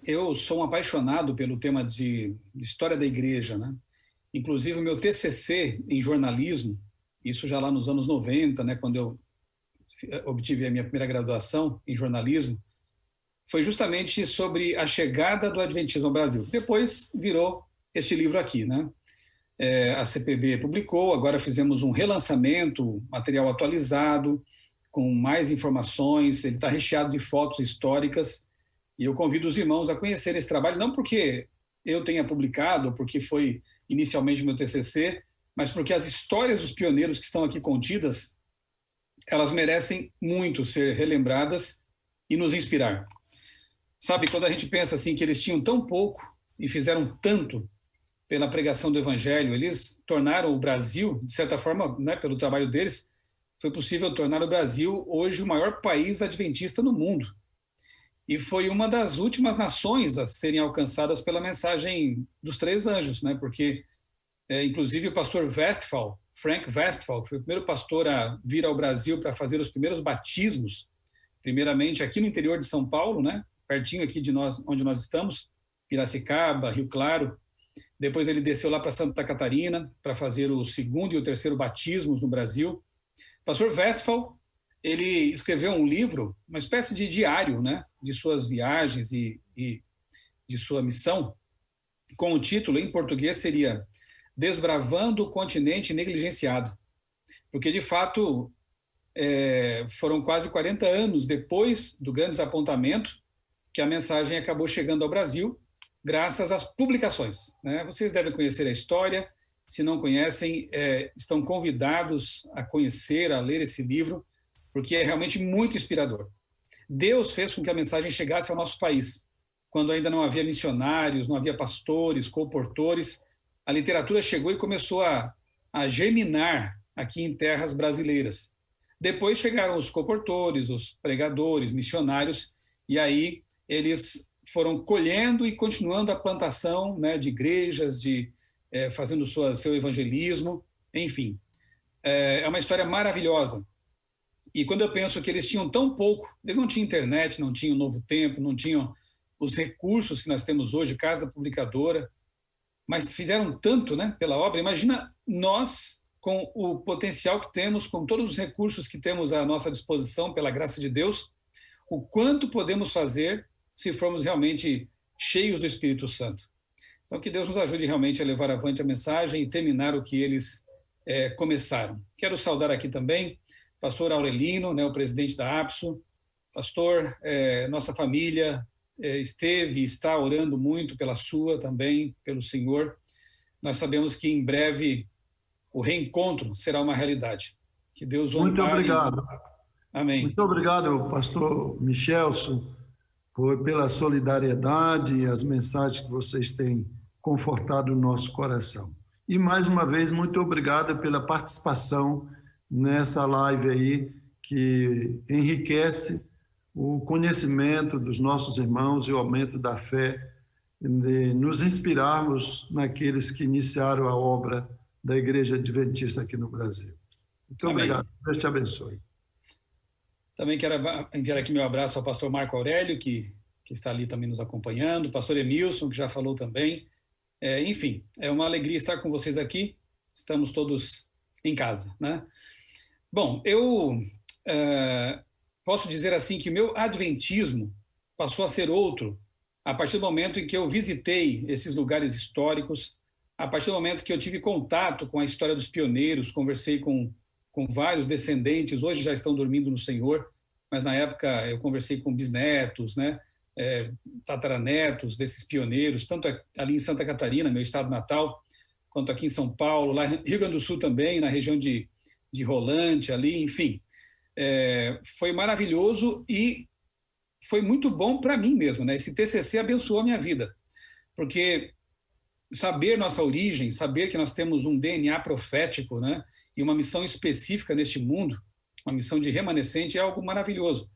eu sou um apaixonado pelo tema de história da igreja, né? Inclusive, o meu TCC em jornalismo, isso já lá nos anos 90, né, quando eu obtive a minha primeira graduação em jornalismo, foi justamente sobre a chegada do Adventismo ao Brasil. Depois virou este livro aqui, né? A CPB publicou, agora fizemos um relançamento, material atualizado, com mais informações, ele está recheado de fotos históricas, e eu convido os irmãos a conhecerem esse trabalho, não porque eu tenha publicado, porque foi inicialmente meu TCC, mas porque as histórias dos pioneiros que estão aqui contidas, elas merecem muito ser relembradas e nos inspirar. Sabe, quando a gente pensa assim que eles tinham tão pouco e fizeram tanto pela pregação do Evangelho, eles tornaram o Brasil, de certa forma, né, pelo trabalho deles, foi possível tornar o Brasil hoje o maior país adventista no mundo. E foi uma das últimas nações a serem alcançadas pela mensagem dos três anjos, né? Porque, inclusive, o pastor Westphal, Frank Westphal, que foi o primeiro pastor a vir ao Brasil para fazer os primeiros batismos, primeiramente aqui no interior de São Paulo, né? Pertinho aqui de nós, onde nós estamos, Piracicaba, Rio Claro. Depois ele desceu lá para Santa Catarina para fazer o segundo e o terceiro batismos no Brasil. O pastor Westphal, ele escreveu um livro, uma espécie de diário, né, de suas viagens e de sua missão, com o título, em português, seria Desbravando o Continente Negligenciado. Porque, de fato, foram quase 40 anos depois do grande desapontamento que a mensagem acabou chegando ao Brasil, graças às publicações, né? Vocês devem conhecer a história, se não conhecem, estão convidados a conhecer, a ler esse livro, porque é realmente muito inspirador. Deus fez com que a mensagem chegasse ao nosso país, quando ainda não havia missionários, não havia pastores, colportores. A literatura chegou e começou a germinar aqui em terras brasileiras. Depois chegaram os colportores, os pregadores, missionários, e aí eles foram colhendo e continuando a plantação, né, de igrejas, fazendo seu evangelismo, enfim. É uma história maravilhosa. E quando eu penso que eles tinham tão pouco, eles não tinham internet, não tinham Novo Tempo, não tinham os recursos que nós temos hoje, casa publicadora, mas fizeram tanto, né, pela obra. Imagina nós, com o potencial que temos, com todos os recursos que temos à nossa disposição, pela graça de Deus, o quanto podemos fazer se formos realmente cheios do Espírito Santo. Então, que Deus nos ajude realmente a levar avante a mensagem e terminar o que eles começaram. Quero saudar aqui também pastor Aurelino, né, o presidente da APSO. Pastor, nossa família esteve e está orando muito pela sua também, pelo Senhor. Nós sabemos que em breve o reencontro será uma realidade. Que Deus o ampare. Muito obrigado. Amém. Muito obrigado, pastor Michelson, pela solidariedade e as mensagens que vocês têm confortado o nosso coração. E, mais uma vez, muito obrigado pela participação nessa live aí, que enriquece o conhecimento dos nossos irmãos e o aumento da fé, de nos inspirarmos naqueles que iniciaram a obra da Igreja Adventista aqui no Brasil. Muito obrigado. Deus te abençoe. Também quero enviar aqui meu abraço ao pastor Marco Aurélio, que está ali também nos acompanhando, o pastor Emilson, que já falou também. Enfim, é uma alegria estar com vocês aqui. Estamos todos em casa, né? Bom, eu posso dizer assim que o meu adventismo passou a ser outro a partir do momento em que eu visitei esses lugares históricos, a partir do momento que eu tive contato com a história dos pioneiros, conversei com vários descendentes, hoje já estão dormindo no Senhor, mas na época eu conversei com bisnetos, né, tataranetos desses pioneiros, tanto ali em Santa Catarina, meu estado natal, quanto aqui em São Paulo, lá no Rio Grande do Sul também, na região de Rolante ali, enfim. Foi maravilhoso e foi muito bom para mim mesmo, né? Esse TCC abençoou a minha vida, porque saber nossa origem, saber que nós temos um DNA profético, né, e uma missão específica neste mundo, uma missão de remanescente, é algo maravilhoso.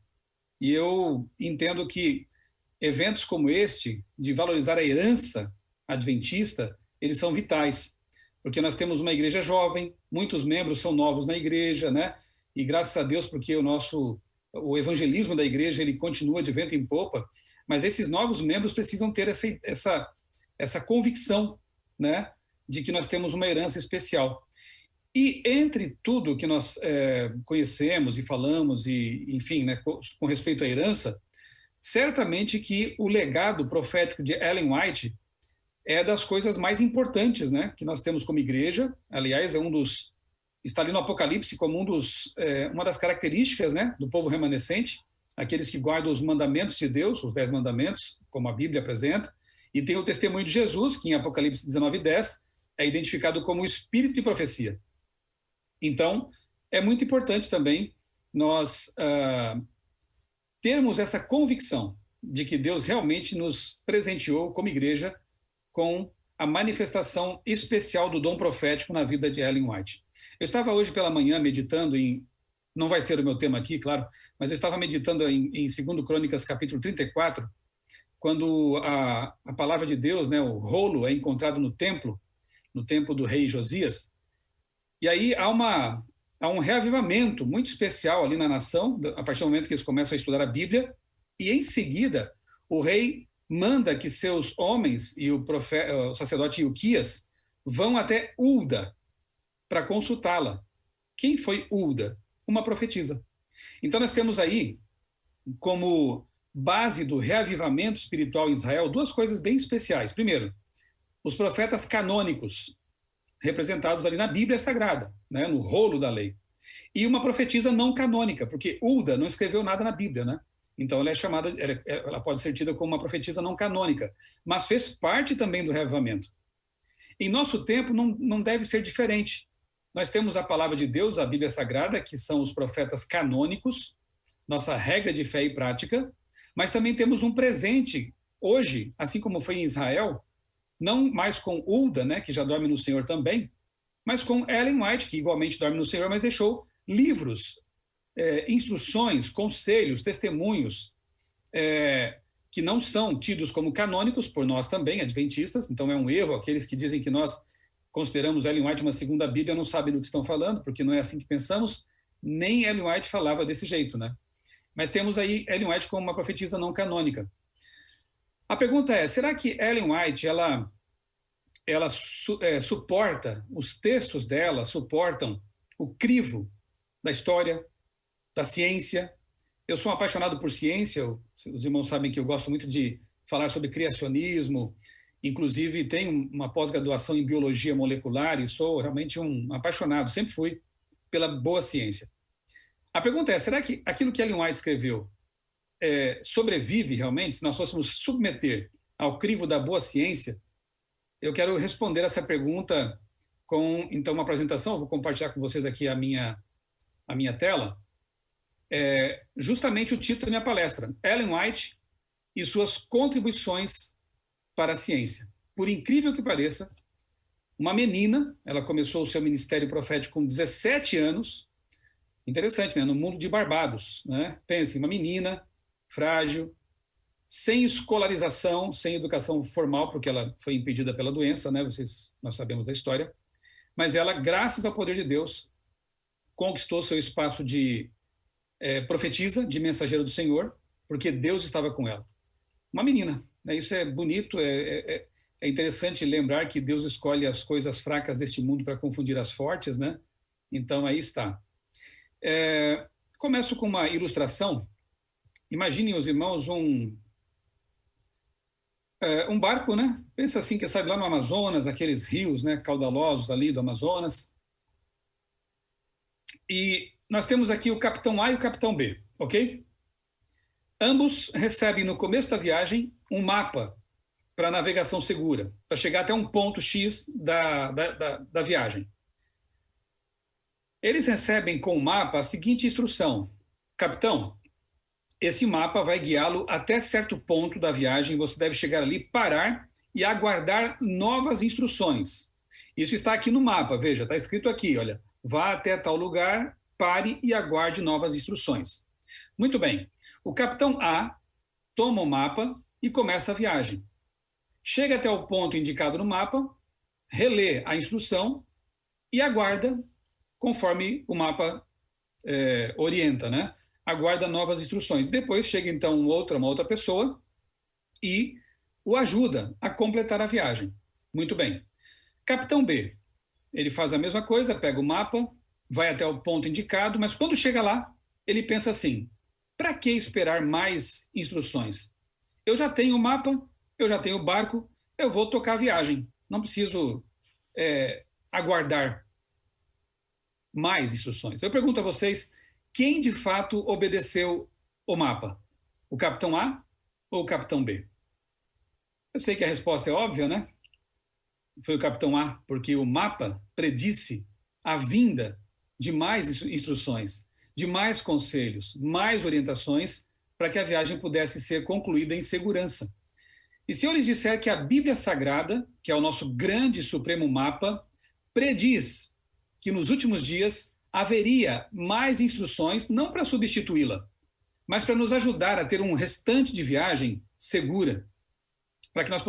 E eu entendo que eventos como este, de valorizar a herança adventista, eles são vitais, porque nós temos uma igreja jovem, muitos membros são novos na igreja, né? E graças a Deus, porque o nosso o evangelismo da igreja ele continua de vento em popa, mas esses novos membros precisam ter essa convicção, né, de que nós temos uma herança especial. E entre tudo que nós conhecemos e falamos, e enfim, né, com respeito à herança, certamente que o legado profético de Ellen White é das coisas mais importantes, né, que nós temos como igreja. Aliás, está ali no Apocalipse como uma das características, né, do povo remanescente, aqueles que guardam os mandamentos de Deus, os 10 mandamentos, como a Bíblia apresenta, e tem o testemunho de Jesus, que em Apocalipse 19:10 é identificado como o espírito de profecia. Então, é muito importante também nós termos essa convicção de que Deus realmente nos presenteou como igreja com a manifestação especial do dom profético na vida de Ellen White. Eu estava hoje pela manhã meditando não vai ser o meu tema aqui, claro, mas eu estava meditando em 2 Crônicas, capítulo 34, quando a palavra de Deus, né, o rolo é encontrado no templo do rei Josias, e aí há um reavivamento muito especial ali na nação, a partir do momento que eles começam a estudar a Bíblia, e em seguida o rei manda que seus homens e o sacerdote Ilquias vão até Hulda para consultá-la. Quem foi Hulda? Uma profetisa. Então nós temos aí, como base do reavivamento espiritual em Israel, duas coisas bem especiais. Primeiro, os profetas canônicos, representados ali na Bíblia Sagrada, né, no rolo da lei. E uma profetisa não canônica, porque Hulda não escreveu nada na Bíblia, né? Então ela pode ser tida como uma profetisa não canônica, mas fez parte também do reavivamento. Em nosso tempo não deve ser diferente. Nós temos a palavra de Deus, a Bíblia Sagrada, que são os profetas canônicos, nossa regra de fé e prática, mas também temos um presente hoje, assim como foi em Israel, não mais com Hulda, né, que já dorme no Senhor também, mas com Ellen White, que igualmente dorme no Senhor, mas deixou livros, instruções, conselhos, testemunhos, que não são tidos como canônicos por nós também, adventistas. Então é um erro aqueles que dizem que nós consideramos Ellen White uma segunda Bíblia, não sabem do que estão falando, porque não é assim que pensamos, nem Ellen White falava desse jeito, né? Mas temos aí Ellen White como uma profetisa não canônica. A pergunta é, será que Ellen White, ela suporta, os textos dela suportam o crivo da história, da ciência? Eu sou um apaixonado por ciência, os irmãos sabem que eu gosto muito de falar sobre criacionismo, inclusive tenho uma pós-graduação em biologia molecular e sou realmente um apaixonado, sempre fui, pela boa ciência. A pergunta é, será que aquilo que Ellen White escreveu sobrevive realmente, se nós fôssemos submeter ao crivo da boa ciência? Eu quero responder essa pergunta com, então, uma apresentação. Eu vou compartilhar com vocês aqui a minha tela. Justamente o título da minha palestra, Ellen White e suas contribuições para a ciência. Por incrível que pareça, uma menina, ela começou o seu ministério profético com 17 anos, interessante, né? No mundo de Barbados, né? Pense, uma menina frágil, sem escolarização, sem educação formal, porque ela foi impedida pela doença, né? Nós sabemos a história, mas ela, graças ao poder de Deus, conquistou seu espaço de profetisa, de mensageira do Senhor, porque Deus estava com ela. Uma menina, né? Isso é bonito, é interessante lembrar que Deus escolhe as coisas fracas deste mundo para confundir as fortes, né? Então, aí está. Começo com uma ilustração. Imaginem os irmãos um barco, né? Pensa assim, que sabe, lá no Amazonas, aqueles rios, né, caudalosos ali do Amazonas. E nós temos aqui o capitão A e o capitão B, ok? Ambos recebem no começo da viagem um mapa para navegação segura, para chegar até um ponto X da viagem. Eles recebem com o mapa a seguinte instrução: capitão, esse mapa vai guiá-lo até certo ponto da viagem, você deve chegar ali, parar e aguardar novas instruções. Isso está aqui no mapa, veja, está escrito aqui, olha, vá até tal lugar, pare e aguarde novas instruções. Muito bem, o capitão A toma o mapa e começa a viagem. Chega até o ponto indicado no mapa, relê a instrução e aguarda conforme o mapa orienta, né? aguarda novas instruções. Depois chega então uma outra pessoa e o ajuda a completar a viagem. Muito bem. Capitão B, ele faz a mesma coisa, pega o mapa, vai até o ponto indicado, mas quando chega lá, ele pensa assim: para que esperar mais instruções? Eu já tenho o mapa, eu já tenho o barco, eu vou tocar a viagem. Não preciso aguardar mais instruções. Eu pergunto a vocês, quem de fato obedeceu o mapa? O capitão A ou o capitão B? Eu sei que a resposta é óbvia, né? Foi o capitão A, porque o mapa predisse a vinda de mais instruções, de mais conselhos, mais orientações para que a viagem pudesse ser concluída em segurança. E se eu lhes disser que a Bíblia Sagrada, que é o nosso grande e supremo mapa, prediz que nos últimos dias haveria mais instruções, não para substituí-la, mas para nos ajudar a ter um restante de viagem segura, para que nós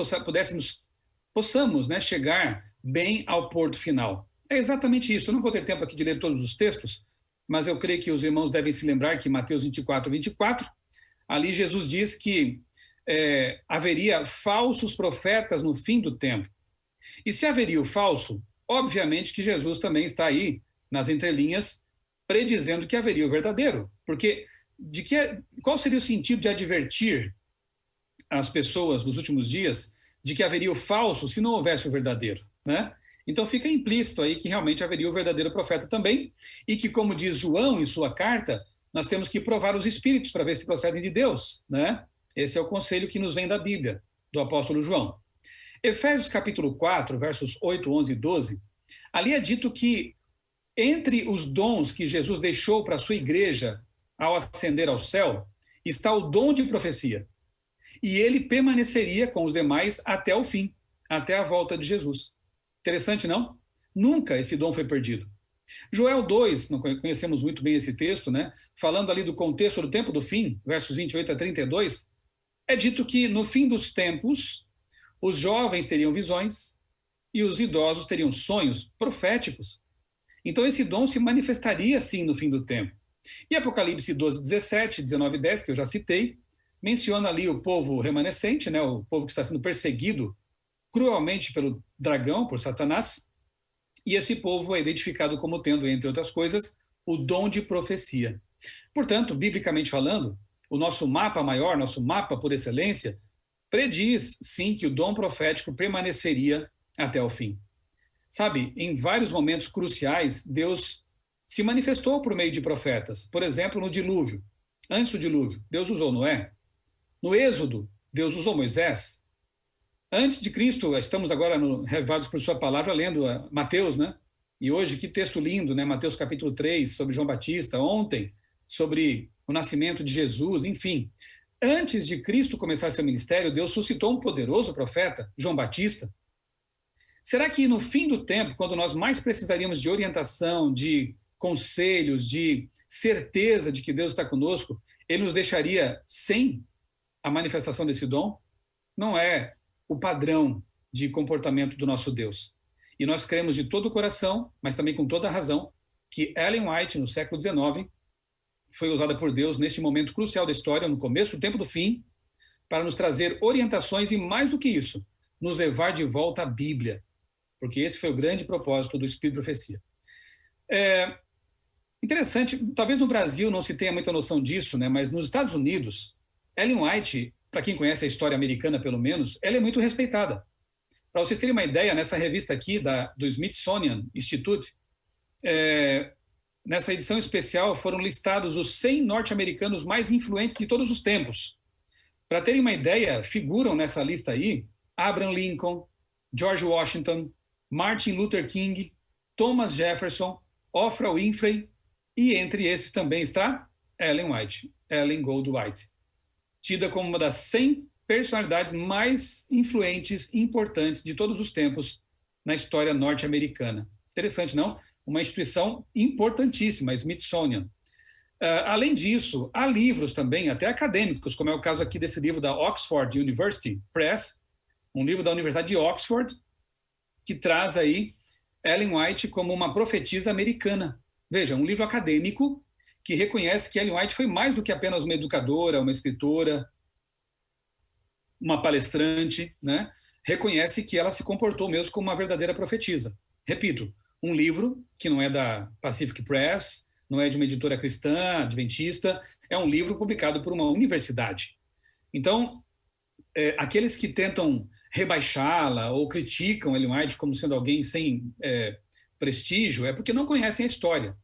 possamos, né, chegar bem ao porto final. É exatamente isso. Eu não vou ter tempo aqui de ler todos os textos, mas eu creio que os irmãos devem se lembrar que Mateus 24, ali Jesus diz que haveria falsos profetas no fim do tempo. E se haveria o falso, obviamente que Jesus também está aí, nas entrelinhas, predizendo que haveria o verdadeiro. Porque qual seria o sentido de advertir as pessoas nos últimos dias de que haveria o falso se não houvesse o verdadeiro, né? Então fica implícito aí que realmente haveria o verdadeiro profeta também, e que, como diz João em sua carta, nós temos que provar os espíritos para ver se procedem de Deus, né? Esse é o conselho que nos vem da Bíblia, do apóstolo João. Efésios capítulo 4, versos 8, 11 e 12, ali é dito que entre os dons que Jesus deixou para a sua igreja ao ascender ao céu, está o dom de profecia. E ele permaneceria com os demais até o fim, até a volta de Jesus. Interessante, não? Nunca esse dom foi perdido. Joel 2, não conhecemos muito bem esse texto, né? Falando ali do contexto do tempo do fim, versos 28 a 32, é dito que no fim dos tempos, os jovens teriam visões e os idosos teriam sonhos proféticos. Então esse dom se manifestaria sim no fim do tempo. E Apocalipse 12, 17, 19 e 10, que eu já citei, menciona ali o povo remanescente, né, o povo que está sendo perseguido cruelmente pelo dragão, por Satanás, e esse povo é identificado como tendo, entre outras coisas, o dom de profecia. Portanto, biblicamente falando, o nosso mapa maior, nosso mapa por excelência, prediz, sim, que o dom profético permaneceria até o fim. Sabe, em vários momentos cruciais, Deus se manifestou por meio de profetas. Por exemplo, no dilúvio. Antes do dilúvio, Deus usou Noé. No Êxodo, Deus usou Moisés. Antes de Cristo, estamos agora revados por sua palavra, lendo Mateus, né? E hoje, que texto lindo, né? Mateus capítulo 3, sobre João Batista. Ontem, sobre o nascimento de Jesus, enfim. Antes de Cristo começar seu ministério, Deus suscitou um poderoso profeta, João Batista. Será que no fim do tempo, quando nós mais precisaríamos de orientação, de conselhos, de certeza de que Deus está conosco, ele nos deixaria sem a manifestação desse dom? Não é o padrão de comportamento do nosso Deus. E nós cremos de todo o coração, mas também com toda a razão, que Ellen White, no século XIX, foi usada por Deus neste momento crucial da história, no começo do tempo do fim, para nos trazer orientações e, mais do que isso, nos levar de volta à Bíblia, porque esse foi o grande propósito do Espírito de Profecia. Interessante, talvez no Brasil não se tenha muita noção disso, né? Mas nos Estados Unidos, Ellen White, para quem conhece a história americana pelo menos, ela é muito respeitada. Para vocês terem uma ideia, nessa revista aqui do Smithsonian Institute, nessa edição especial foram listados os 100 norte-americanos mais influentes de todos os tempos. Para terem uma ideia, figuram nessa lista aí Abraham Lincoln, George Washington, Martin Luther King, Thomas Jefferson, Oprah Winfrey, e entre esses também está Ellen White, Ellen Gold White, tida como uma das 100 personalidades mais influentes e importantes de todos os tempos na história norte-americana. Interessante, não? Uma instituição importantíssima, Smithsonian. Além disso, há livros também, até acadêmicos, como é o caso aqui desse livro da Oxford University Press, um livro da Universidade de Oxford, que traz aí Ellen White como uma profetisa americana. Veja, um livro acadêmico que reconhece que Ellen White foi mais do que apenas uma educadora, uma escritora, uma palestrante, né? Reconhece que ela se comportou mesmo como uma verdadeira profetisa. Repito, um livro que não é da Pacific Press, não é de uma editora cristã, adventista, é um livro publicado por uma universidade. Então, aqueles que tentam rebaixá-la ou criticam Ellen White como sendo alguém sem prestígio é porque não conhecem a história.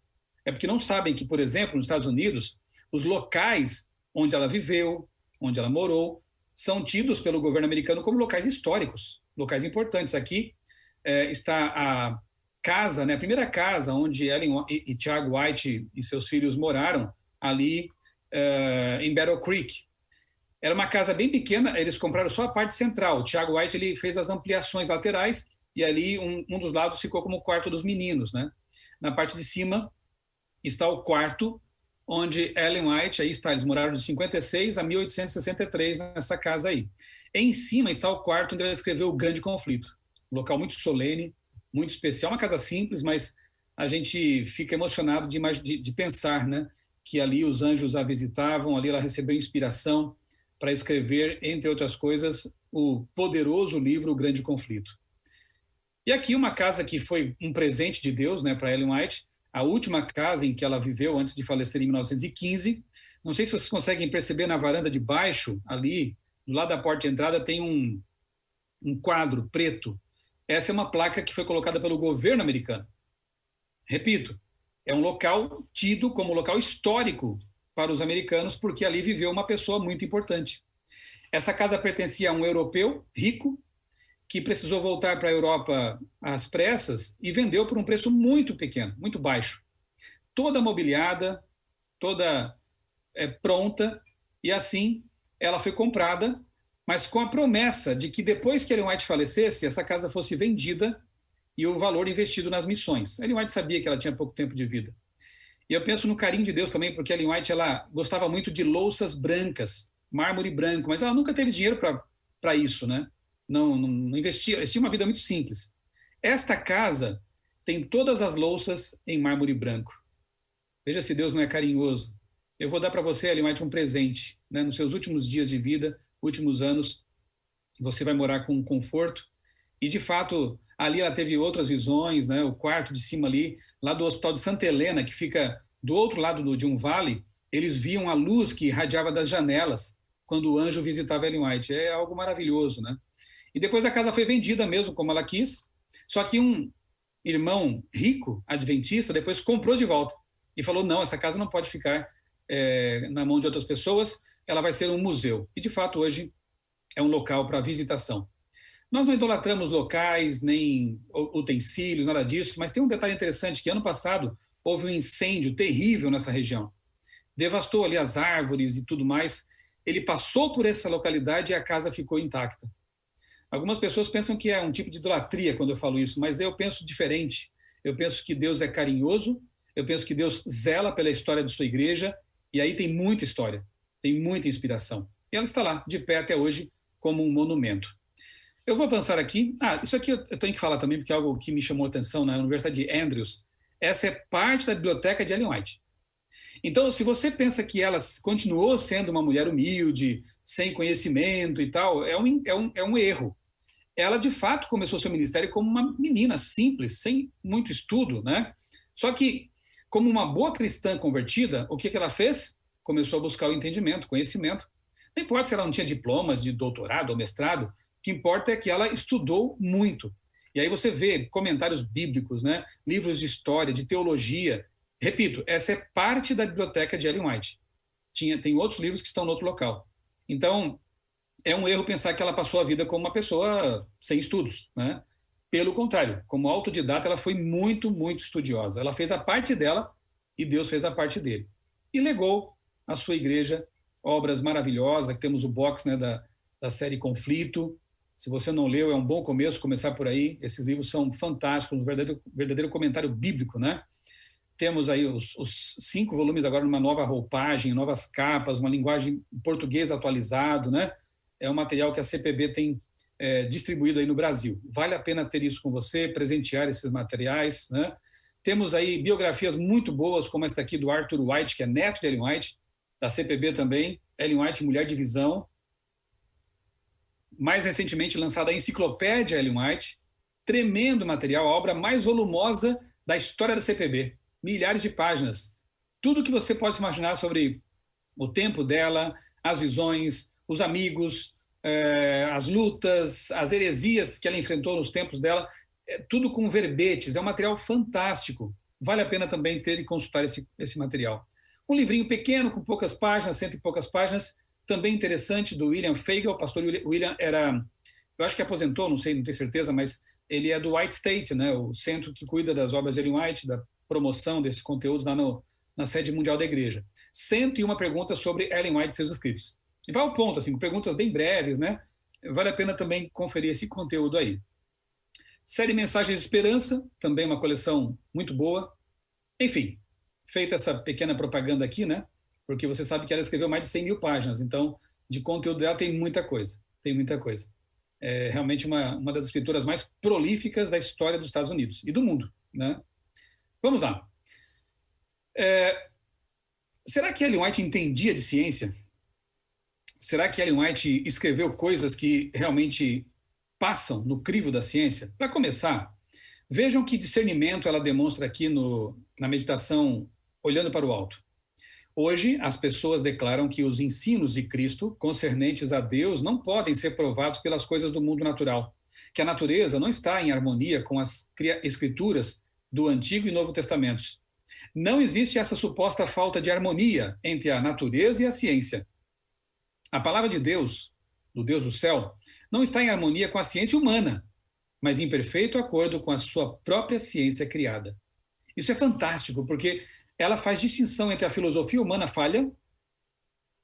É porque não sabem que, por exemplo, nos Estados Unidos, os locais onde ela viveu, onde ela morou, são tidos pelo governo americano como locais históricos, locais importantes. Aqui está a casa, né, a primeira casa onde Ellen e Tiago White e seus filhos moraram, ali em Battle Creek. Era uma casa bem pequena, eles compraram só a parte central. O Tiago White ele fez as ampliações laterais e ali um dos lados ficou como o quarto dos meninos, né? Na parte de cima está o quarto onde Ellen White, aí está, eles moraram de 56 a 1863 nessa casa aí. Em cima está o quarto onde ela escreveu O Grande Conflito. Um local muito solene, muito especial, uma casa simples, mas a gente fica emocionado de pensar, né, que ali os anjos a visitavam, ali ela recebeu inspiração para escrever, entre outras coisas, o poderoso livro O Grande Conflito. E aqui uma casa que foi um presente de Deus, né, para Ellen White, a última casa em que ela viveu antes de falecer em 1915. Não sei se vocês conseguem perceber na varanda de baixo, ali, do lado da porta de entrada, tem um quadro preto. Essa é uma placa que foi colocada pelo governo americano. Repito, é um local tido como local histórico para os americanos, porque ali viveu uma pessoa muito importante. Essa casa pertencia a um europeu rico, que precisou voltar para a Europa às pressas e vendeu por um preço muito pequeno, muito baixo. Toda mobiliada, toda pronta, e assim ela foi comprada, mas com a promessa de que depois que Ellen White falecesse, essa casa fosse vendida e o valor investido nas missões. Ellen White sabia que ela tinha pouco tempo de vida. E eu penso no carinho de Deus também, porque Ellen White ela gostava muito de louças brancas, mármore branco, mas ela nunca teve dinheiro para isso, né? Não investia, eles tinham uma vida muito simples. Esta casa tem todas as louças em mármore branco. Veja se Deus não é carinhoso. Eu vou dar para você, Ellen White, um presente, né? Nos seus últimos dias de vida, últimos anos, você vai morar com conforto. E, de fato, ali ela teve outras visões, né? O quarto de cima ali, lá do Hospital de Santa Helena, que fica do outro lado de um vale, eles viam a luz que irradiava das janelas quando o anjo visitava Ellen White. É algo maravilhoso, né? E depois a casa foi vendida mesmo como ela quis, só que um irmão rico, adventista, depois comprou de volta e falou, não, essa casa não pode ficar na mão de outras pessoas, ela vai ser um museu. E, de fato, hoje é um local para visitação. Nós não idolatramos locais, nem utensílios, nada disso, mas tem um detalhe interessante, que ano passado houve um incêndio terrível nessa região. Devastou ali as árvores e tudo mais. Ele passou por essa localidade e a casa ficou intacta. Algumas pessoas pensam que é um tipo de idolatria quando eu falo isso, mas eu penso diferente. Eu penso que Deus é carinhoso, eu penso que Deus zela pela história de sua igreja, e aí tem muita história, tem muita inspiração. E ela está lá, de pé até hoje, como um monumento. Eu vou avançar aqui. Isso aqui eu tenho que falar também, porque é algo que me chamou a atenção na Universidade de Andrews. Essa é parte da biblioteca de Ellen White. Então, se você pensa que ela continuou sendo uma mulher humilde, sem conhecimento e tal, é um erro. Ela, de fato, começou seu ministério como uma menina simples, sem muito estudo, né? Só que, como uma boa cristã convertida, o que ela fez? Começou a buscar o entendimento, conhecimento. Não importa se ela não tinha diplomas de doutorado ou mestrado, o que importa é que ela estudou muito. E aí você vê comentários bíblicos, né? Livros de história, de teologia. Repito, essa é parte da biblioteca de Ellen White. Tem outros livros que estão no outro local. Então, é um erro pensar que ela passou a vida como uma pessoa sem estudos, né? Pelo contrário, como autodidata, ela foi muito, muito estudiosa. Ela fez a parte dela e Deus fez a parte dele. E legou à sua igreja obras maravilhosas, que temos o box, né, da série Conflito. Se você não leu, é um bom começo, começar por aí. Esses livros são fantásticos, um verdadeiro comentário bíblico, né? Temos aí os 5 volumes agora numa nova roupagem, novas capas, uma linguagem português atualizado, né? É um material que a CPB tem distribuído aí no Brasil. Vale a pena ter isso com você, presentear esses materiais, né? Temos aí biografias muito boas, como esta aqui do Arthur White, que é neto de Ellen White, da CPB também, Ellen White, Mulher de Visão. Mais recentemente lançada a Enciclopédia Ellen White, tremendo material, a obra mais volumosa da história da CPB, milhares de páginas. Tudo que você pode imaginar sobre o tempo dela, as visões, os amigos, as lutas, as heresias que ela enfrentou nos tempos dela, tudo com verbetes, é um material fantástico. Vale a pena também ter e consultar esse material. Um livrinho pequeno, com poucas páginas, 100 e poucas páginas, também interessante, do William Fagel. O pastor William era, eu acho que aposentou, não sei, não tenho certeza, mas ele é do White State, né, o centro que cuida das obras de Ellen White, da promoção desses conteúdos lá na sede mundial da igreja. 101 perguntas sobre Ellen White e seus escritos. E vai ao ponto, assim, com perguntas bem breves, né? Vale a pena também conferir esse conteúdo aí. Série Mensagens de Esperança, também uma coleção muito boa. Enfim, feita essa pequena propaganda aqui, né? Porque você sabe que ela escreveu mais de 100 mil páginas, então, de conteúdo dela tem muita coisa. Tem muita coisa. É realmente uma das escritoras mais prolíficas da história dos Estados Unidos e do mundo, né? Vamos lá. Será que Ellen White entendia de ciência? Será que Ellen White escreveu coisas que realmente passam no crivo da ciência? Para começar, vejam que discernimento ela demonstra aqui na meditação Olhando para o Alto. Hoje, as pessoas declaram que os ensinos de Cristo concernentes a Deus não podem ser provados pelas coisas do mundo natural, que a natureza não está em harmonia com as escrituras do Antigo e Novo Testamentos. Não existe essa suposta falta de harmonia entre a natureza e a ciência. A palavra de Deus, do Deus do céu, não está em harmonia com a ciência humana, mas em perfeito acordo com a sua própria ciência criada. Isso é fantástico, porque ela faz distinção entre a filosofia humana falha,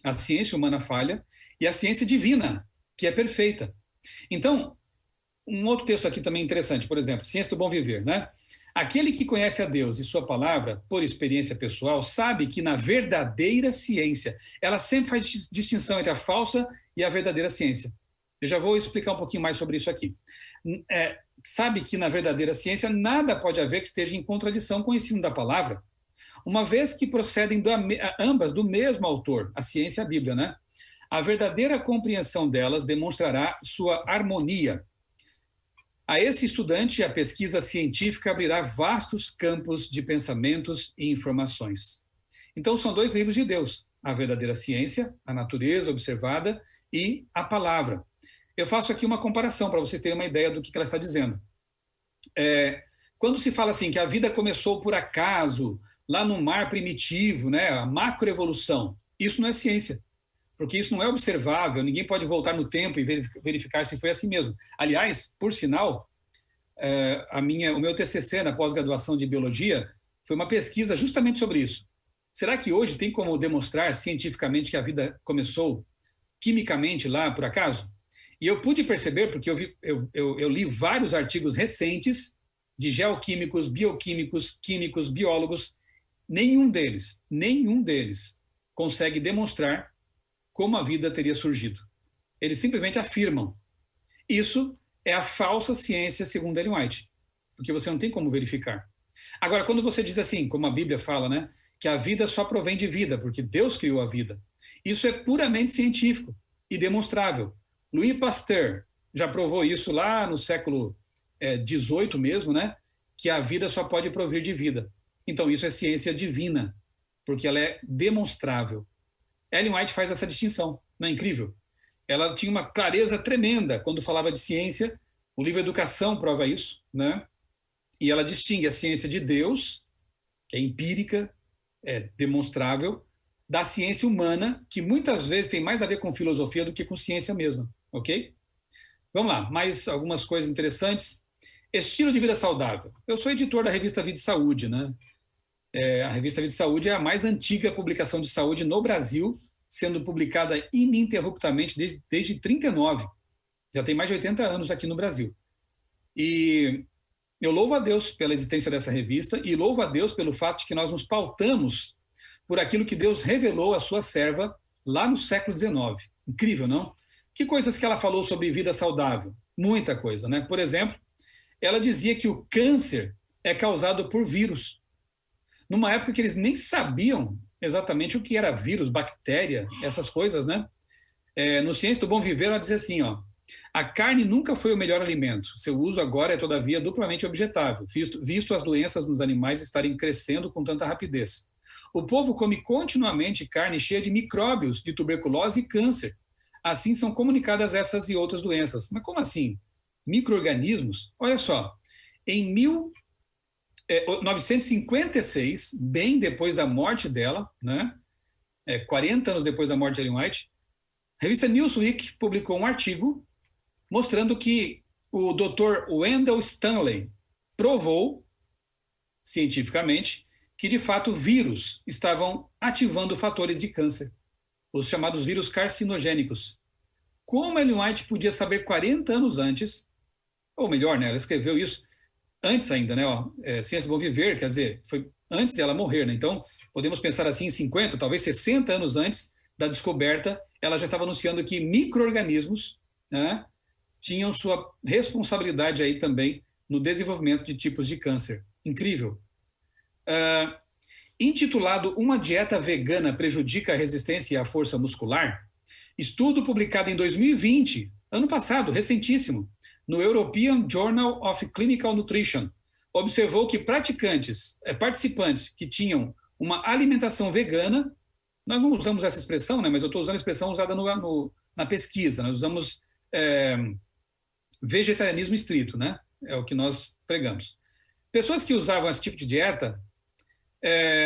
a ciência humana falha, e a ciência divina, que é perfeita. Então, um outro texto aqui também interessante, por exemplo, Ciência do Bom Viver, né? Aquele que conhece a Deus e sua palavra, por experiência pessoal, sabe que na verdadeira ciência, ela sempre faz distinção entre a falsa e a verdadeira ciência. Eu já vou explicar um pouquinho mais sobre isso aqui. Sabe que na verdadeira ciência nada pode haver que esteja em contradição com o ensino da palavra, uma vez que procedem ambas do mesmo autor, a ciência e a Bíblia, né? A verdadeira compreensão delas demonstrará sua harmonia. A esse estudante, a pesquisa científica abrirá vastos campos de pensamentos e informações. Então, são dois livros de Deus, a verdadeira ciência, a natureza observada, e a palavra. Eu faço aqui uma comparação para vocês terem uma ideia do que ela está dizendo. Quando se fala assim que a vida começou por acaso, lá no mar primitivo, né, a macroevolução, isso não é ciência, porque isso não é observável, ninguém pode voltar no tempo e verificar se foi assim mesmo. Aliás, por sinal, o meu TCC na pós-graduação de Biologia foi uma pesquisa justamente sobre isso. Será que hoje tem como demonstrar cientificamente que a vida começou quimicamente lá por acaso? E eu pude perceber, porque eu li vários artigos recentes de geoquímicos, bioquímicos, químicos, biólogos, nenhum deles consegue demonstrar como a vida teria surgido. Eles simplesmente afirmam. Isso é a falsa ciência segundo Ellen White, porque você não tem como verificar. Agora, quando você diz assim, como a Bíblia fala, né, que a vida só provém de vida, porque Deus criou a vida, isso é puramente científico e demonstrável. Louis Pasteur já provou isso lá no século XVIII mesmo, né, que a vida só pode provir de vida. Então, isso é ciência divina, porque ela é demonstrável. Ellen White faz essa distinção, não é incrível? Ela tinha uma clareza tremenda quando falava de ciência, o livro Educação prova isso, né? E ela distingue a ciência de Deus, que é empírica, é demonstrável, da ciência humana, que muitas vezes tem mais a ver com filosofia do que com ciência mesmo, ok? Vamos lá, mais algumas coisas interessantes. Estilo de vida saudável. Eu sou editor da revista Vida e Saúde, né? A revista Vida e Saúde é a mais antiga publicação de saúde no Brasil, sendo publicada ininterruptamente desde 1939. Já tem mais de 80 anos aqui no Brasil. E eu louvo a Deus pela existência dessa revista e louvo a Deus pelo fato de que nós nos pautamos por aquilo que Deus revelou à sua serva lá no século XIX. Incrível, não? Que coisas que ela falou sobre vida saudável? Muita coisa, né? Por exemplo, ela dizia que o câncer é causado por vírus. Numa época que eles nem sabiam exatamente o que era vírus, bactéria, essas coisas, né? No Ciência do Bom Viver, ela diz assim, ó, a carne nunca foi o melhor alimento. Seu uso agora é, todavia, duplamente objetável, visto as doenças nos animais estarem crescendo com tanta rapidez. O povo come continuamente carne cheia de micróbios, de tuberculose e câncer. Assim são comunicadas essas e outras doenças. Mas como assim? Micro-organismos? Olha só, em 1956, bem depois da morte dela, né, 40 anos depois da morte de Ellen White, a revista Newsweek publicou um artigo mostrando que o Dr. Wendell Stanley provou, cientificamente, que, de fato, vírus estavam ativando fatores de câncer, os chamados vírus carcinogênicos. Como Ellen White podia saber 40 anos antes, ou melhor, né, ela escreveu isso antes ainda, né, Ciência do Bom Viver, quer dizer, foi antes dela morrer, né? Então, podemos pensar assim, em 50, talvez 60 anos antes da descoberta, ela já estava anunciando que micro-organismos, né, tinham sua responsabilidade aí também no desenvolvimento de tipos de câncer. Incrível. Intitulado Uma Dieta Vegana Prejudica a Resistência e a Força Muscular, estudo publicado em 2020, ano passado, recentíssimo, no European Journal of Clinical Nutrition, observou que participantes que tinham uma alimentação vegana, nós não usamos essa expressão, né, mas eu estou usando a expressão usada na pesquisa, nós usamos vegetarianismo estrito, né, é o que nós pregamos. Pessoas que usavam esse tipo de dieta,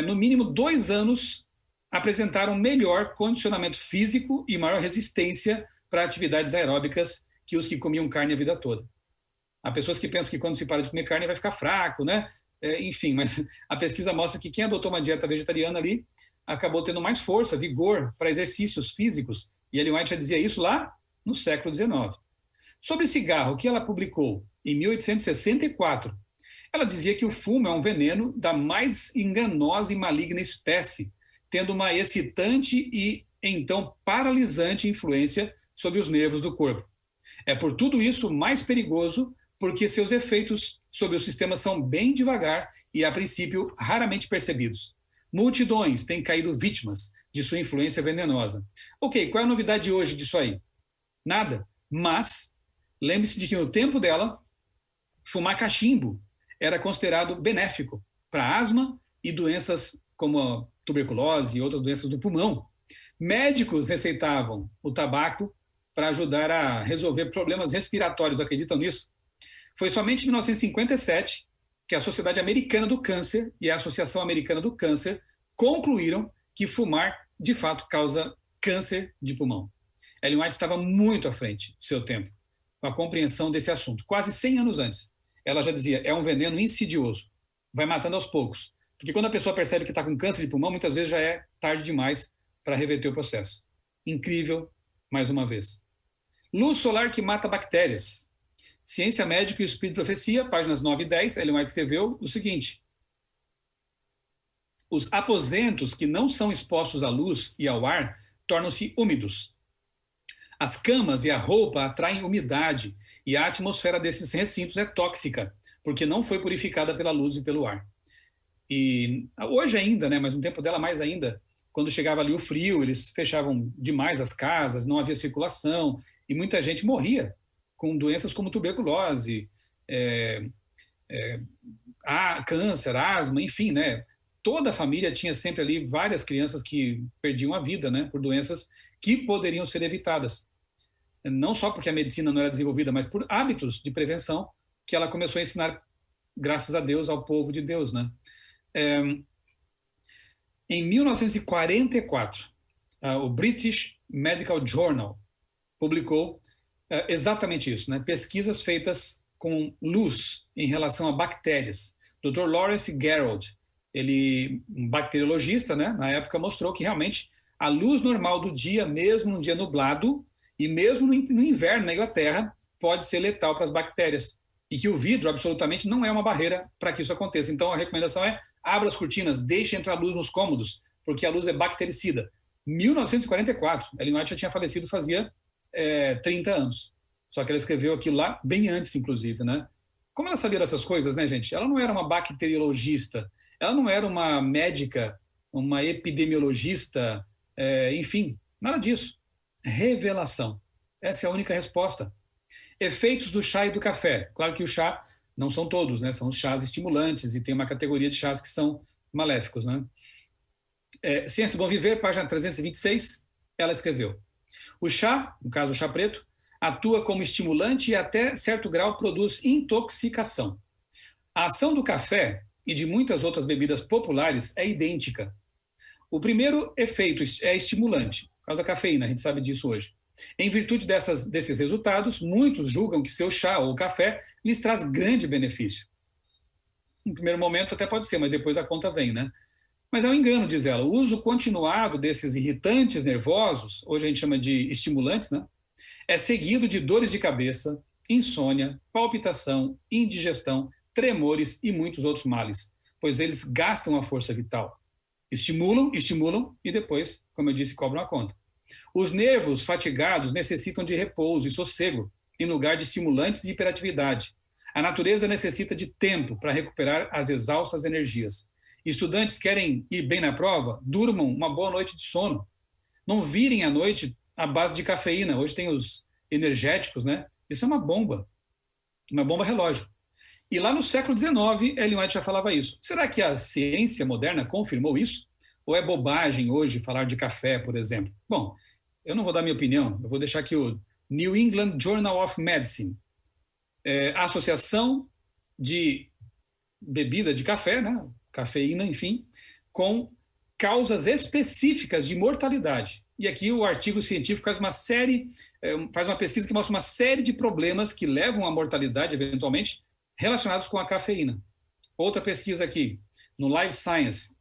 no mínimo 2 anos, apresentaram melhor condicionamento físico e maior resistência para atividades aeróbicas que os que comiam carne a vida toda. Há pessoas que pensam que quando se para de comer carne vai ficar fraco, né? Enfim, mas a pesquisa mostra que quem adotou uma dieta vegetariana ali acabou tendo mais força, vigor para exercícios físicos. E Ellen White já dizia isso lá no século XIX. Sobre cigarro, que ela publicou em 1864, ela dizia que o fumo é um veneno da mais enganosa e maligna espécie, tendo uma excitante e, então, paralisante influência sobre os nervos do corpo. É por tudo isso mais perigoso, porque seus efeitos sobre o sistema são bem devagar e, a princípio, raramente percebidos. Multidões têm caído vítimas de sua influência venenosa. Ok, qual é a novidade hoje disso aí? Nada, mas lembre-se de que no tempo dela, fumar cachimbo era considerado benéfico para asma e doenças como a tuberculose e outras doenças do pulmão. Médicos receitavam o tabaco para ajudar a resolver problemas respiratórios, acreditam nisso? Foi somente em 1957 que a Sociedade Americana do Câncer e a Associação Americana do Câncer concluíram que fumar, de fato, causa câncer de pulmão. Ellen White estava muito à frente do seu tempo com a compreensão desse assunto. Quase 100 anos antes, ela já dizia, é um veneno insidioso, vai matando aos poucos. Porque quando a pessoa percebe que está com câncer de pulmão, muitas vezes já é tarde demais para reverter o processo. Incrível, mais uma vez. Luz solar que mata bactérias. Ciência Médica e o Espírito de Profecia, páginas 9 e 10, Ellen White escreveu o seguinte: os aposentos que não são expostos à luz e ao ar tornam-se úmidos. As camas e a roupa atraem umidade e a atmosfera desses recintos é tóxica, porque não foi purificada pela luz e pelo ar. E hoje ainda, né, mas no tempo dela mais ainda, quando chegava ali o frio, eles fechavam demais as casas, não havia circulação, e muita gente morria com doenças como tuberculose, câncer, asma, enfim, né? Toda a família tinha sempre ali várias crianças que perdiam a vida, né, por doenças que poderiam ser evitadas. Não só porque a medicina não era desenvolvida, mas por hábitos de prevenção que ela começou a ensinar, graças a Deus, ao povo de Deus, né? Em 1944, o British Medical Journal publicou exatamente isso, né? Pesquisas feitas com luz em relação a bactérias. Dr. Lawrence Garrold, ele, um bacteriologista, né, na época mostrou que realmente a luz normal do dia, mesmo num dia nublado, e mesmo no inverno na Inglaterra, pode ser letal para as bactérias. E que o vidro absolutamente não é uma barreira para que isso aconteça. Então a recomendação é: abra as cortinas, deixe entrar luz nos cômodos, porque a luz é bactericida. 1944, Ellen White já tinha falecido fazia 30 anos. Só que ela escreveu aquilo lá bem antes, inclusive, né? como ela sabia dessas coisas, né, gente? Ela não era uma bacteriologista, ela não era uma médica, uma epidemiologista, enfim, nada disso. Revelação. Essa é a única resposta. Efeitos do chá e do café. Claro que o chá não são todos, né? São os chás estimulantes e tem uma categoria de chás que são maléficos, né? Ciência do Bom Viver, página 326, ela escreveu: o chá, no caso o chá preto, atua como estimulante e até certo grau produz intoxicação. A ação do café e de muitas outras bebidas populares é idêntica. O primeiro efeito é estimulante, por causa da cafeína, a gente sabe disso hoje. Em virtude desses resultados, muitos julgam que seu chá ou café lhes traz grande benefício. No primeiro momento até pode ser, mas depois a conta vem, né? Mas é um engano, diz ela. O uso continuado desses irritantes nervosos, hoje a gente chama de estimulantes, né? É seguido de dores de cabeça, insônia, palpitação, indigestão, tremores e muitos outros males, pois eles gastam a força vital. Estimulam e depois, como eu disse, cobram a conta. Os nervos fatigados necessitam de repouso e sossego, em lugar de estimulantes e hiperatividade. A natureza necessita de tempo para recuperar as exaustas energias. Estudantes querem ir bem na prova? Durmam uma boa noite de sono. Não virem à noite à base de cafeína. Hoje tem os energéticos, né? Isso é uma bomba relógio. E lá no século XIX, Ellen White já falava isso. Será que a ciência moderna confirmou isso? Ou é bobagem hoje falar de café, por exemplo? Bom, eu não vou dar minha opinião, eu vou deixar aqui o New England Journal of Medicine, a associação de bebida de café, né? Cafeína, enfim, com causas específicas de mortalidade. E aqui o artigo científico faz uma pesquisa que mostra uma série de problemas que levam à mortalidade, eventualmente, relacionados com a cafeína. Outra pesquisa aqui, no Live Science,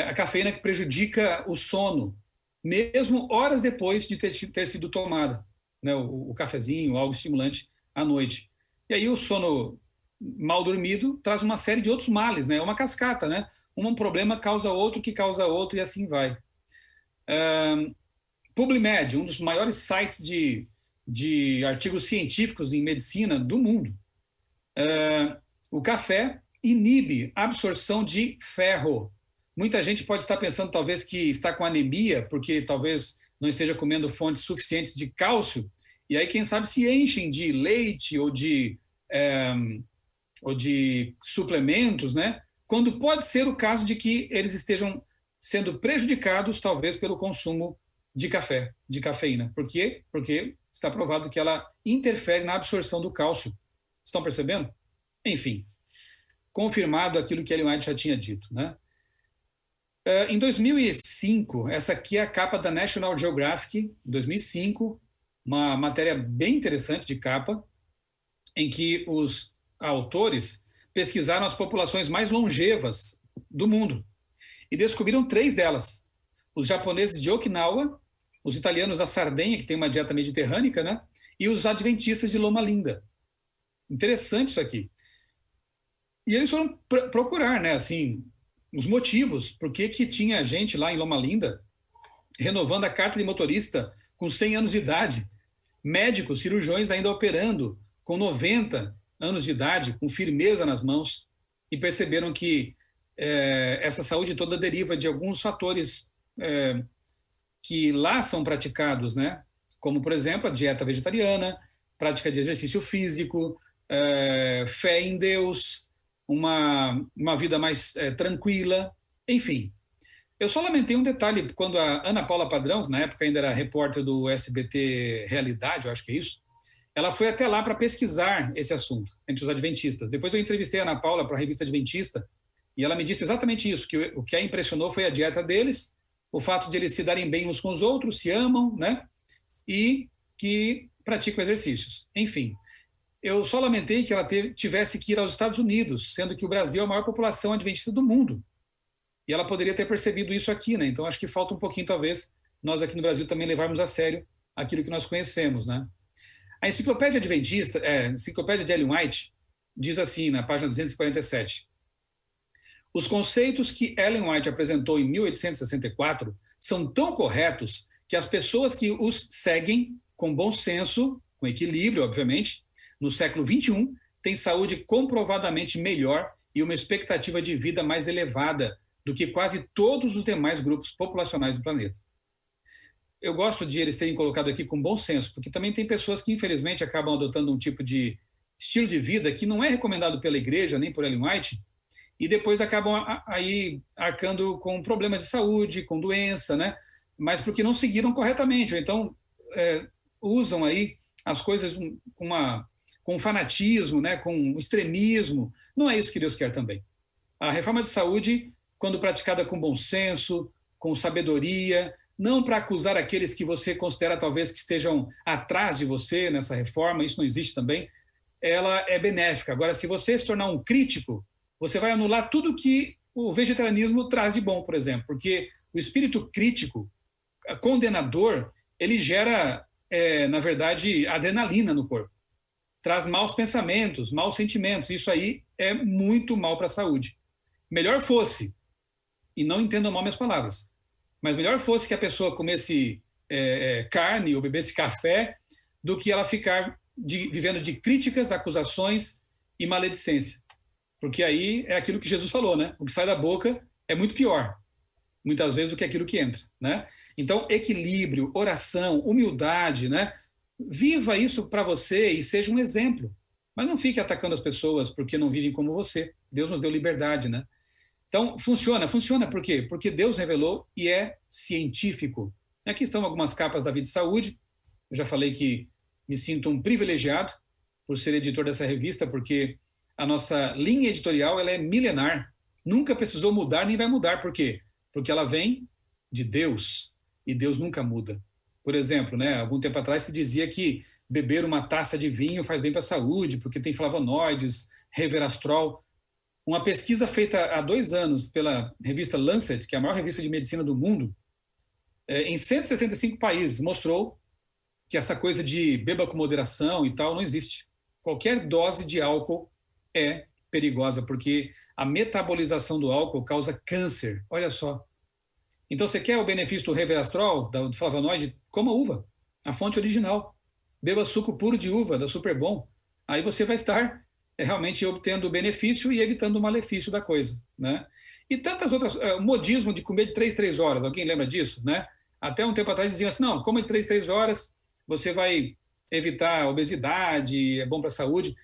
a cafeína que prejudica o sono, mesmo horas depois de ter sido tomada, né, o cafezinho, algo estimulante à noite. E aí o sono mal dormido traz uma série de outros males, né? É uma cascata, né? Um problema causa outro, que causa outro, e assim vai. PubMed, um dos maiores sites de artigos científicos em medicina do mundo. O café inibe a absorção de ferro. Muita gente pode estar pensando, talvez, que está com anemia, porque talvez não esteja comendo fontes suficientes de cálcio, e aí, quem sabe, se enchem de leite ou de suplementos, né? Quando pode ser o caso de que eles estejam sendo prejudicados, talvez, pelo consumo de café, de cafeína. Por quê? Porque está provado que ela interfere na absorção do cálcio. Estão percebendo? Enfim, confirmado aquilo que Ellen White já tinha dito, né? Em 2005, essa aqui é a capa da National Geographic, 2005, uma matéria bem interessante de capa, em que os autores pesquisaram as populações mais longevas do mundo e descobriram 3 delas. Os japoneses de Okinawa, os italianos da Sardenha, que tem uma dieta mediterrânea, né? E os adventistas de Loma Linda. Interessante isso aqui. E eles foram procurar, né, assim, os motivos, por que tinha gente lá em Loma Linda renovando a carta de motorista com 100 anos de idade, médicos, cirurgiões ainda operando com 90 anos de idade, com firmeza nas mãos, e perceberam que essa saúde toda deriva de alguns fatores que lá são praticados, né? Como, por exemplo, a dieta vegetariana, prática de exercício físico, fé em Deus, uma vida mais tranquila, enfim. Eu só lamentei um detalhe, quando a Ana Paula Padrão, que na época ainda era repórter do SBT Realidade, eu acho que é isso, ela foi até lá para pesquisar esse assunto entre os adventistas. Depois eu entrevistei a Ana Paula para a revista Adventista, e ela me disse exatamente isso, que o que a impressionou foi a dieta deles, o fato de eles se darem bem uns com os outros, se amam, né? E que praticam exercícios. Enfim, eu só lamentei que ela tivesse que ir aos Estados Unidos, sendo que o Brasil é a maior população adventista do mundo. E ela poderia ter percebido isso aqui, né? Então acho que falta um pouquinho, talvez, nós aqui no Brasil também levarmos a sério aquilo que nós conhecemos, né? A Enciclopédia Adventista, Enciclopédia de Ellen White, diz assim, na página 247, os conceitos que Ellen White apresentou em 1864 são tão corretos que as pessoas que os seguem com bom senso, com equilíbrio, obviamente, no século XXI, têm saúde comprovadamente melhor e uma expectativa de vida mais elevada do que quase todos os demais grupos populacionais do planeta. Eu gosto de eles terem colocado aqui com bom senso, porque também tem pessoas que, infelizmente, acabam adotando um tipo de estilo de vida que não é recomendado pela igreja, nem por Ellen White, e depois acabam aí arcando com problemas de saúde, com doença, né? Mas porque não seguiram corretamente, ou então usam aí as coisas com fanatismo, né? Com extremismo. Não é isso que Deus quer também. A reforma de saúde, quando praticada com bom senso, com sabedoria, não para acusar aqueles que você considera talvez que estejam atrás de você nessa reforma, isso não existe também, ela é benéfica. Agora, se você se tornar um crítico, você vai anular tudo que o vegetarianismo traz de bom, por exemplo, porque o espírito crítico, condenador, ele gera, na verdade, adrenalina no corpo. Traz maus pensamentos, maus sentimentos. Isso aí é muito mal para a saúde. Melhor fosse, e não entendam mal minhas palavras, mas melhor fosse que a pessoa comesse carne ou bebesse café do que ela ficar vivendo de críticas, acusações e maledicência. Porque aí é aquilo que Jesus falou, né? O que sai da boca é muito pior, muitas vezes, do que aquilo que entra, né? Então, equilíbrio, oração, humildade, né? Viva isso para você e seja um exemplo. Mas não fique atacando as pessoas porque não vivem como você. Deus nos deu liberdade, né? Então, funciona por quê? Porque Deus revelou e é científico. Aqui estão algumas capas da Vida e Saúde. Eu já falei que me sinto um privilegiado por ser editor dessa revista, porque a nossa linha editorial ela é milenar. Nunca precisou mudar, nem vai mudar. Por quê? Porque ela vem de Deus, e Deus nunca muda. Por exemplo, né, algum tempo atrás se dizia que beber uma taça de vinho faz bem para a saúde, porque tem flavonoides, resveratrol. Uma pesquisa feita há 2 anos pela revista Lancet, que é a maior revista de medicina do mundo, em 165 países, mostrou que essa coisa de beba com moderação e tal não existe. Qualquer dose de álcool é perigosa, porque a metabolização do álcool causa câncer. Olha só. Então, você quer o benefício do resveratrol, do flavonoide? Coma uva, a fonte original. Beba suco puro de uva, da Superbom. Aí você vai estar realmente obtendo o benefício e evitando o malefício da coisa, né? E tantas outras... O modismo de comer de 3 horas, alguém lembra disso, né? Até um tempo atrás diziam assim, não, coma de 3 horas, você vai evitar a obesidade, é bom para a saúde.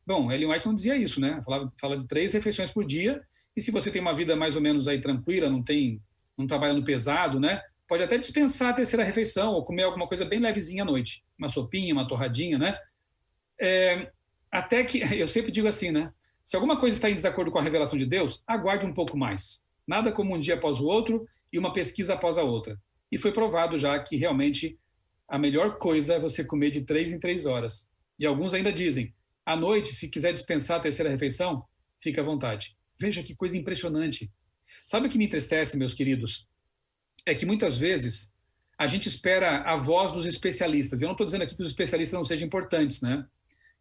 Bom, Ellen White não dizia isso, né? Fala de 3 refeições por dia, e se você tem uma vida mais ou menos aí tranquila, não trabalha no pesado, né? Pode até dispensar a 3ª refeição ou comer alguma coisa bem levezinha à noite. Uma sopinha, uma torradinha, né? Até que, eu sempre digo assim, né? Se alguma coisa está em desacordo com a revelação de Deus, aguarde um pouco mais. Nada como um dia após o outro e uma pesquisa após a outra. E foi provado já que realmente a melhor coisa é você comer de 3 em 3 horas. E alguns ainda dizem, à noite, se quiser dispensar a 3ª refeição, fique à vontade. Veja que coisa impressionante. Sabe o que me entristece, meus queridos? É que muitas vezes a gente espera a voz dos especialistas. Eu não estou dizendo aqui que os especialistas não sejam importantes, né?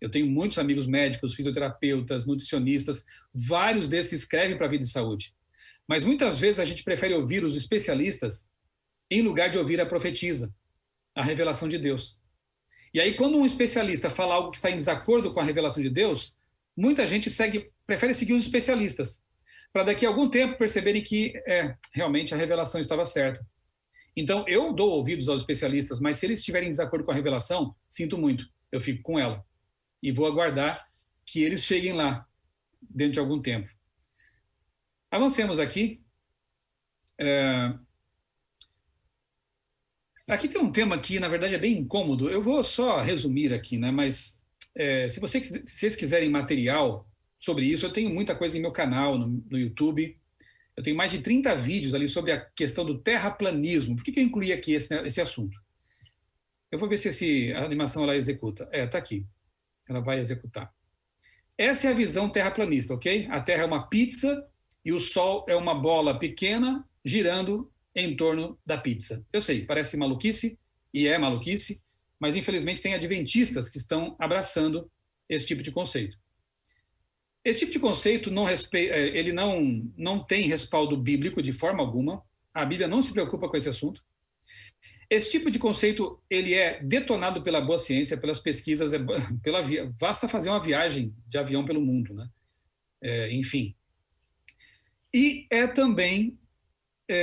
Eu tenho muitos amigos médicos, fisioterapeutas, nutricionistas, vários desses escrevem para a Vida e Saúde. Mas muitas vezes a gente prefere ouvir os especialistas em lugar de ouvir a profetisa, a revelação de Deus. E aí, quando um especialista fala algo que está em desacordo com a revelação de Deus, muita gente prefere seguir os especialistas, para daqui a algum tempo perceberem que realmente a revelação estava certa. Então, eu dou ouvidos aos especialistas, mas se eles estiverem em desacordo com a revelação, sinto muito, eu fico com ela. E vou aguardar que eles cheguem lá, dentro de algum tempo. Avancemos aqui. Aqui tem um tema que, na verdade, é bem incômodo. Eu vou só resumir aqui, né? Mas se vocês quiserem material sobre isso, eu tenho muita coisa em meu canal, no YouTube. Eu tenho mais de 30 vídeos ali sobre a questão do terraplanismo. Por que eu incluí aqui esse assunto? Eu vou ver se a animação ela executa. Está aqui. Ela vai executar. Essa é a visão terraplanista, ok? A Terra é uma pizza e o Sol é uma bola pequena girando em torno da pizza. Eu sei, parece maluquice, e é maluquice, mas infelizmente tem adventistas que estão abraçando esse tipo de conceito. Esse tipo de conceito ele não tem respaldo bíblico de forma alguma. A Bíblia não se preocupa com esse assunto. Esse tipo de conceito ele é detonado pela boa ciência, pelas pesquisas, basta fazer uma viagem de avião pelo mundo, né? Enfim. E é também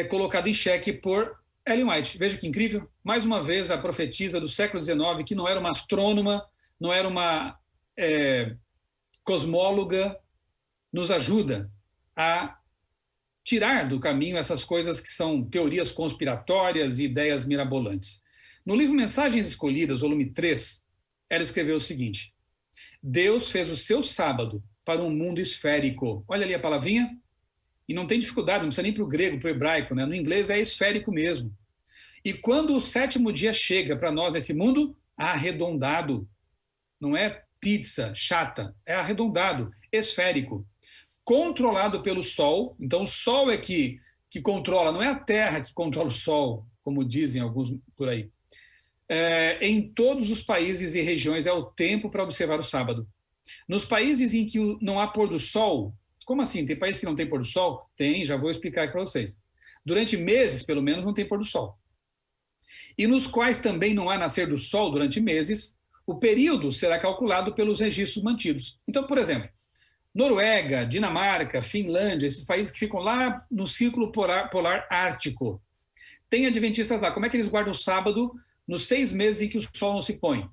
colocado em xeque por Ellen White. Veja que incrível. Mais uma vez, a profetisa do século XIX, que não era uma astrônoma, não era uma cosmóloga, nos ajuda a tirar do caminho essas coisas que são teorias conspiratórias e ideias mirabolantes. No livro Mensagens Escolhidas, volume 3, ela escreveu o seguinte: Deus fez o seu sábado para um mundo esférico. Olha ali a palavrinha. E não tem dificuldade, não precisa nem para o grego, para o hebraico, né? No inglês é esférico mesmo. E quando o sétimo dia chega para nós nesse mundo, arredondado. Não é pizza chata, é arredondado, esférico. Controlado pelo Sol. Então, o Sol é que controla, não é a Terra que controla o Sol, como dizem alguns por aí. Em todos os países e regiões é o tempo para observar o sábado. Nos países em que não há pôr do sol, como assim? Tem países que não tem pôr do sol? Tem, já vou explicar aqui para vocês. Durante meses, pelo menos, não tem pôr do sol. E nos quais também não há nascer do sol durante meses, o período será calculado pelos registros mantidos. Então, por exemplo, Noruega, Dinamarca, Finlândia, esses países que ficam lá no círculo polar ártico, tem adventistas lá. Como é que eles guardam o sábado nos 6 meses em que o sol não se põe?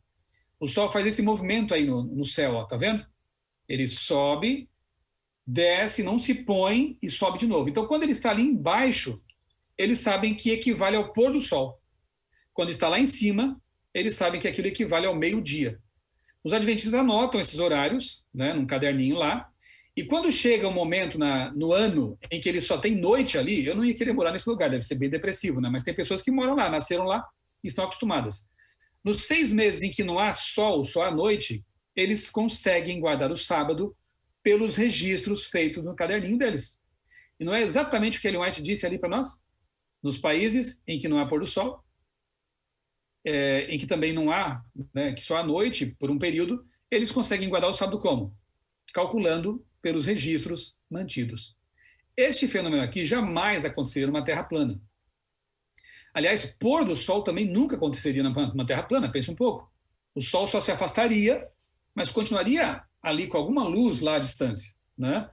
O sol faz esse movimento aí no céu, ó, tá vendo? Ele sobe, desce, não se põe e sobe de novo. Então, quando ele está ali embaixo, eles sabem que equivale ao pôr do sol. Quando está lá em cima, eles sabem que aquilo equivale ao meio-dia. Os adventistas anotam esses horários, né, num caderninho lá, e quando chega um momento no ano em que ele só tem noite ali, eu não ia querer morar nesse lugar, deve ser bem depressivo, né? Mas tem pessoas que moram lá, nasceram lá e estão acostumadas. Nos 6 meses em que não há sol, só à noite, eles conseguem guardar o sábado pelos registros feitos no caderninho deles. E não é exatamente o que Ellen White disse ali para nós? Nos países em que não há pôr do sol, em que também não há, né, que só à noite, por um período, eles conseguem guardar o sábado como? Calculando pelos registros mantidos. Este fenômeno aqui jamais aconteceria numa terra plana. Aliás, pôr do sol também nunca aconteceria numa terra plana, pense um pouco. O sol só se afastaria, mas continuaria ali com alguma luz lá à distância, né?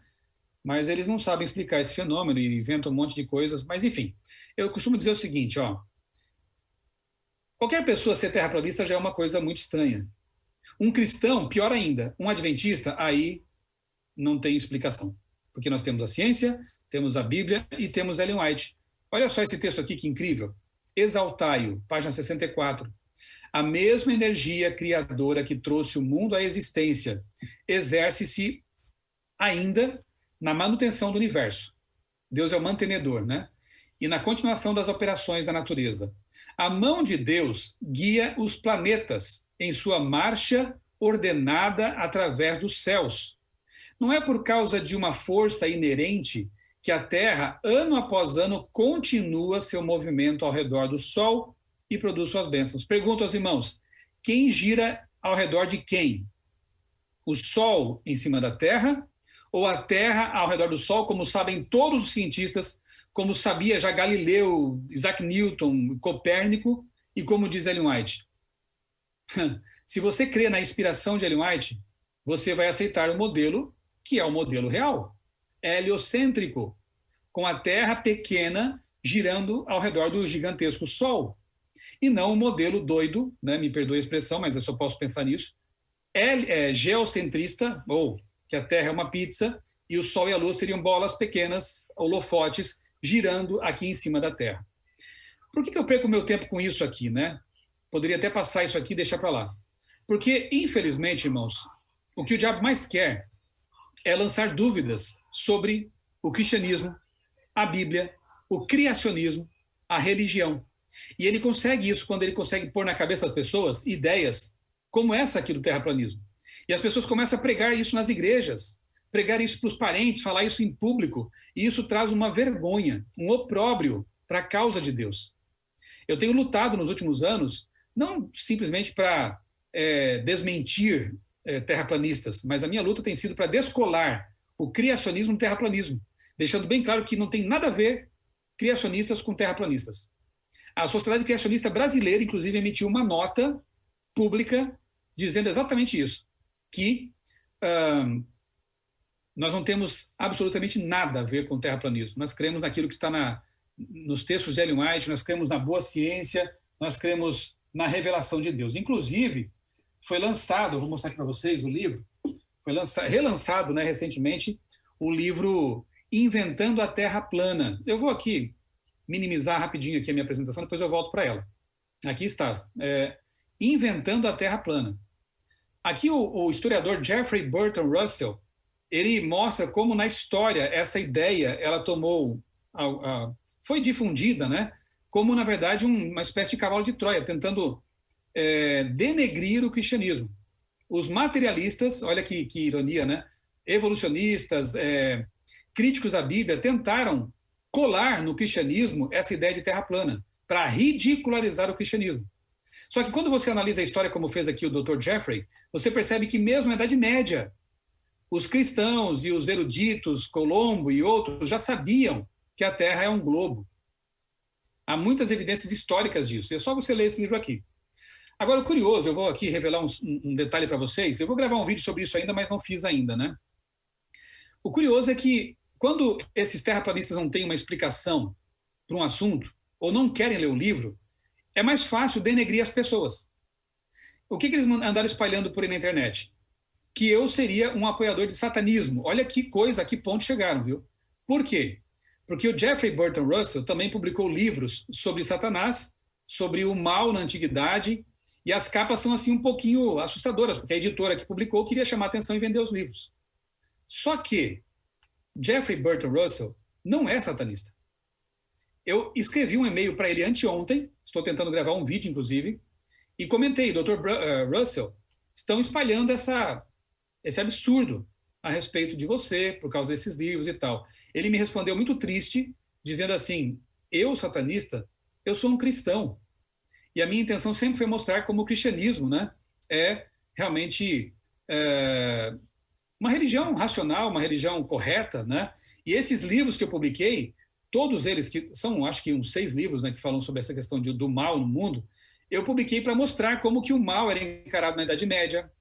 Mas eles não sabem explicar esse fenômeno e inventam um monte de coisas, mas enfim. Eu costumo dizer o seguinte, ó. Qualquer pessoa ser terraplanista já é uma coisa muito estranha. Um cristão, pior ainda, um adventista, aí não tem explicação. Porque nós temos a ciência, temos a Bíblia e temos Ellen White. Olha só esse texto aqui que incrível. Exaltai-o, página 64. A mesma energia criadora que trouxe o mundo à existência exerce-se ainda na manutenção do universo. Deus é o mantenedor, né? E na continuação das operações da natureza. A mão de Deus guia os planetas em sua marcha ordenada através dos céus. Não é por causa de uma força inerente que a Terra, ano após ano, continua seu movimento ao redor do Sol e produz suas bênçãos. Pergunto aos irmãos, quem gira ao redor de quem? O Sol em cima da Terra ou a Terra ao redor do Sol, como sabem todos os cientistas, como sabia já Galileu, Isaac Newton, Copérnico e como diz Ellen White? Se você crê na inspiração de Ellen White, você vai aceitar o modelo que é o modelo real, heliocêntrico, com a Terra pequena girando ao redor do gigantesco Sol. E não o modelo doido, né, me perdoe a expressão, mas eu só posso pensar nisso, geocentrista, ou que a Terra é uma pizza e o Sol e a Lua seriam bolas pequenas, holofotes, girando aqui em cima da Terra. Por que eu perco meu tempo com isso aqui, né? Poderia até passar isso aqui e deixar para lá. Porque, infelizmente, irmãos, o que o diabo mais quer é lançar dúvidas sobre o cristianismo, a Bíblia, o criacionismo, a religião. E ele consegue isso quando ele consegue pôr na cabeça das pessoas ideias como essa aqui do terraplanismo. E as pessoas começam a pregar isso nas igrejas, pregar isso para os parentes, falar isso em público, e isso traz uma vergonha, um opróbrio para a causa de Deus. Eu tenho lutado nos últimos anos, não simplesmente para desmentir terraplanistas, mas a minha luta tem sido para descolar o criacionismo do terraplanismo, deixando bem claro que não tem nada a ver criacionistas com terraplanistas. A Sociedade Criacionista Brasileira, inclusive, emitiu uma nota pública dizendo exatamente isso, que nós não temos absolutamente nada a ver com o terraplanismo. Nós cremos naquilo que está nos textos de Ellen White, nós cremos na boa ciência, nós cremos na revelação de Deus. Inclusive, foi lançado, vou mostrar aqui para vocês o livro, foi relançado, né, recentemente, o livro Inventando a Terra Plana. Eu vou aqui minimizar rapidinho aqui a minha apresentação, depois eu volto para ela. Aqui está, Inventando a Terra Plana. Aqui o historiador Jeffrey Burton Russell, ele mostra como na história essa ideia ela tomou, foi difundida, né, como na verdade uma espécie de cavalo de Troia, tentando denegrir o cristianismo. Os materialistas, olha que ironia, né, evolucionistas, críticos da Bíblia, tentaram colar no cristianismo essa ideia de terra plana, para ridicularizar o cristianismo. Só que quando você analisa a história como fez aqui o Dr. Jeffrey, você percebe que mesmo na Idade Média, os cristãos e os eruditos, Colombo e outros, já sabiam que a Terra é um globo. Há muitas evidências históricas disso. É só você ler esse livro aqui. Agora, o curioso, eu vou aqui revelar um detalhe para vocês. Eu vou gravar um vídeo sobre isso ainda, mas não fiz ainda, né? O curioso é que quando esses terraplanistas não têm uma explicação para um assunto, ou não querem ler o livro, é mais fácil denegrir as pessoas. O que eles andaram espalhando por aí na internet? Que eu seria um apoiador de satanismo. Olha que coisa, a que ponto chegaram, viu? Por quê? Porque o Jeffrey Burton Russell também publicou livros sobre Satanás, sobre o mal na antiguidade, e as capas são assim um pouquinho assustadoras, porque a editora que publicou queria chamar atenção e vender os livros. Só que Jeffrey Burton Russell não é satanista. Eu escrevi um e-mail para ele anteontem, estou tentando gravar um vídeo, inclusive, e comentei, Dr. Russell, estão espalhando esse absurdo a respeito de você, por causa desses livros e tal. Ele me respondeu muito triste, dizendo assim, eu, satanista, eu sou um cristão. E a minha intenção sempre foi mostrar como o cristianismo, né, é realmente uma religião racional, uma religião correta, né? E esses livros que eu publiquei, todos eles, que são, acho que uns 6 livros, né, que falam sobre essa questão do mal no mundo, eu publiquei para mostrar como que o mal era encarado na Idade Média,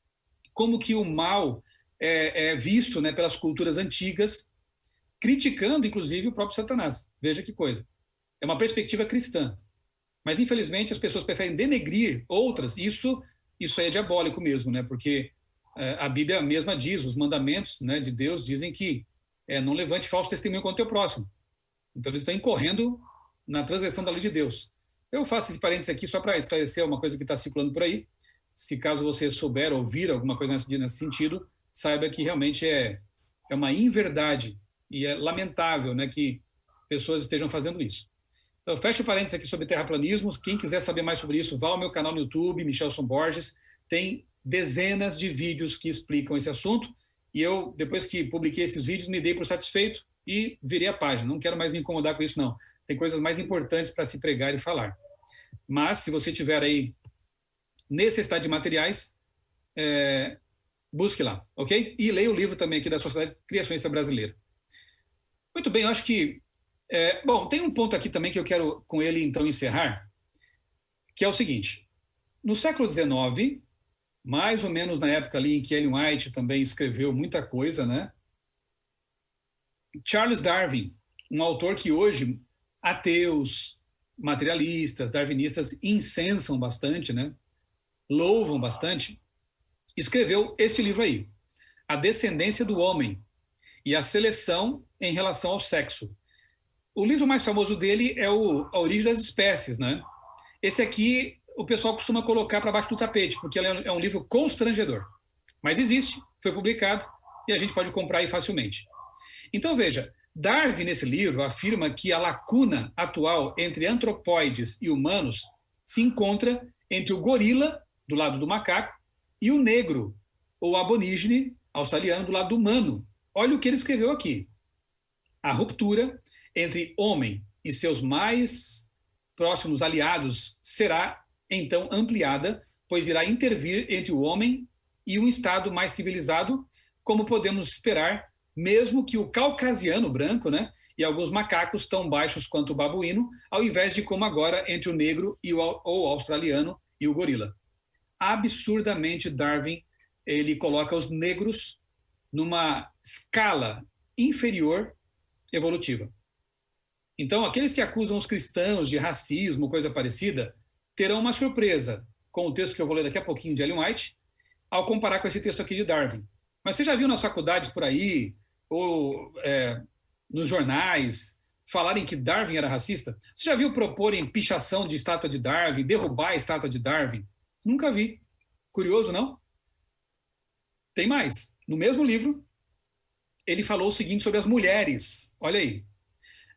como que o mal é visto, né, pelas culturas antigas, criticando, inclusive, o próprio Satanás. Veja que coisa. É uma perspectiva cristã. Mas, infelizmente, as pessoas preferem denegrir outras. Isso é diabólico mesmo, né? Porque a Bíblia mesma diz, os mandamentos, né, de Deus dizem que não levante falso testemunho contra o teu próximo. Então, eles estão incorrendo na transgressão da lei de Deus. Eu faço esse parênteses aqui só para esclarecer uma coisa que está circulando por aí. Se caso você souber ou ouvir alguma coisa nesse sentido, saiba que realmente é uma inverdade e é lamentável, né, que pessoas estejam fazendo isso. Então, fecho o parênteses aqui sobre terraplanismo. Quem quiser saber mais sobre isso, vá ao meu canal no YouTube, Michelson Borges. Tem dezenas de vídeos que explicam esse assunto. E eu, depois que publiquei esses vídeos, me dei por satisfeito e virei a página. Não quero mais me incomodar com isso, não. Tem coisas mais importantes para se pregar e falar. Mas, se você tiver aí necessidade de materiais, busque lá, ok? E leia o livro também aqui da Sociedade Criacionista Brasileira. Muito bem, eu acho que... bom, tem um ponto aqui também que eu quero com ele, então, encerrar, que é o seguinte. No século XIX, mais ou menos na época ali em que Ellen White também escreveu muita coisa, né? Charles Darwin, um autor que hoje ateus, materialistas, darwinistas incensam bastante, né? Louvam bastante, escreveu este livro aí, A Descendência do Homem e a Seleção em Relação ao Sexo. O livro mais famoso dele é A Origem das Espécies, né? Esse aqui o pessoal costuma colocar para baixo do tapete, porque ele é um livro constrangedor. Mas existe, foi publicado e a gente pode comprar aí facilmente. Então, veja, Darwin, nesse livro, afirma que a lacuna atual entre antropóides e humanos se encontra entre o gorila, do lado do macaco, e o negro, ou aborígene australiano, do lado do humano. Olha o que ele escreveu aqui. A ruptura entre homem e seus mais próximos aliados será, então, ampliada, pois irá intervir entre o homem e um estado mais civilizado, como podemos esperar mesmo que o caucasiano branco, né, e alguns macacos tão baixos quanto o babuíno, ao invés de como agora entre o negro e o australiano e o gorila. Absurdamente, Darwin ele coloca os negros numa escala inferior evolutiva. Então, aqueles que acusam os cristãos de racismo, coisa parecida, terão uma surpresa com o texto que eu vou ler daqui a pouquinho de Ellen White, ao comparar com esse texto aqui de Darwin. Mas você já viu nas faculdades por aí, ou nos jornais, falarem que Darwin era racista? Você já viu proporem pichação de estátua de Darwin, derrubar a estátua de Darwin? Nunca vi. Curioso, não? Tem mais. No mesmo livro, ele falou o seguinte sobre as mulheres. Olha aí.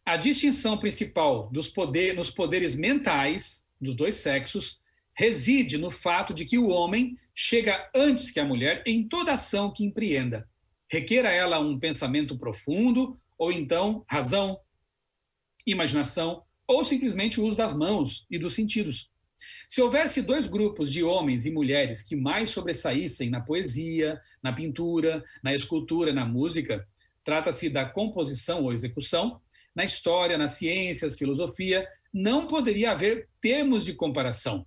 A distinção principal nos poderes mentais dos dois sexos reside no fato de que o homem chega antes que a mulher em toda ação que empreenda, requer a ela um pensamento profundo, ou então razão, imaginação, ou simplesmente o uso das mãos e dos sentidos. Se houvesse dois grupos de homens e mulheres que mais sobressaíssem na poesia, na pintura, na escultura, na música, trata-se da composição ou execução, na história, nas ciências, filosofia, não poderia haver termos de comparação.